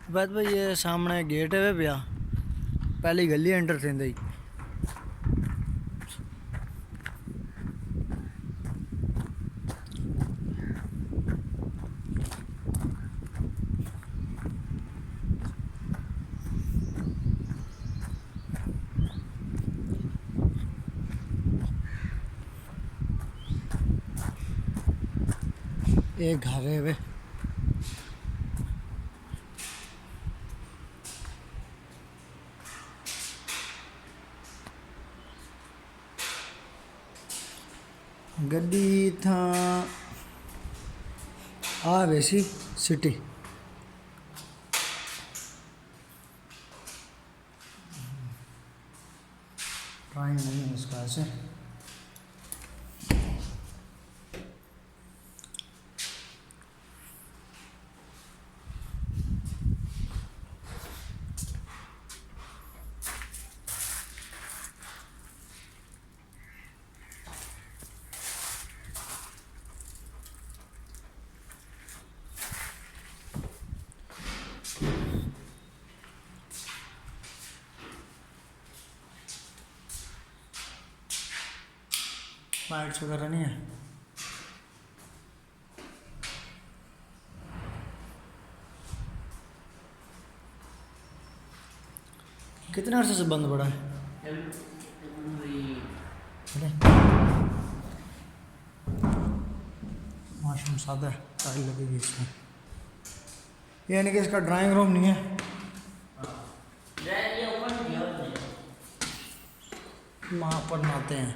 बस भाई ये सामने गेट है भैया, पहली गली एंटर थी। एक घर है वे, गड्डी था आ वैसी सिटी। ट्राइंग नहीं है इसका ऐसे। लाइट्स वगैरह नहीं है। कितने अर्से से बंद पड़ा है? माशरूम सादा है, टाइल लगेगी इसमें। यानी कि इसका ड्राइंग रूम नहीं है। वहाँ पर नहाते हैं।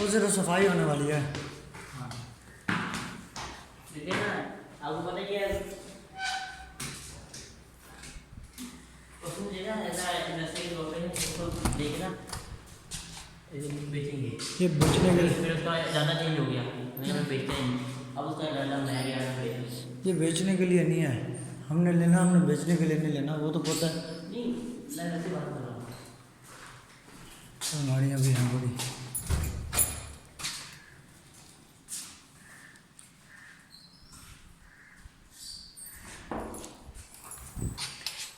वो सिर्फ सफाई होने वाली है। ये बेचने के लिए, फिर उसका ज़्यादा चेंज हो गया, नहीं बेचते हैं अब उसका नया गया। ये बेचने के लिए नहीं है, हमने लेना, हमने बेचने के लिए नहीं लेना, वो तो पता है। नहीं मैं वैसे बात कर रहा हूँ। गाड़ियाँ भी हैं बड़ी।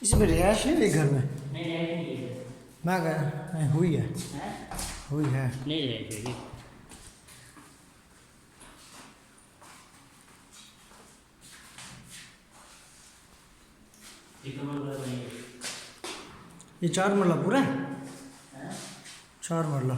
इसमें रिहायश नहीं हुई घर में? नहीं मैं कह हुई है, हुई है। नहीं रहेगी। ये 4 मरला पूरा है? 4 मरला।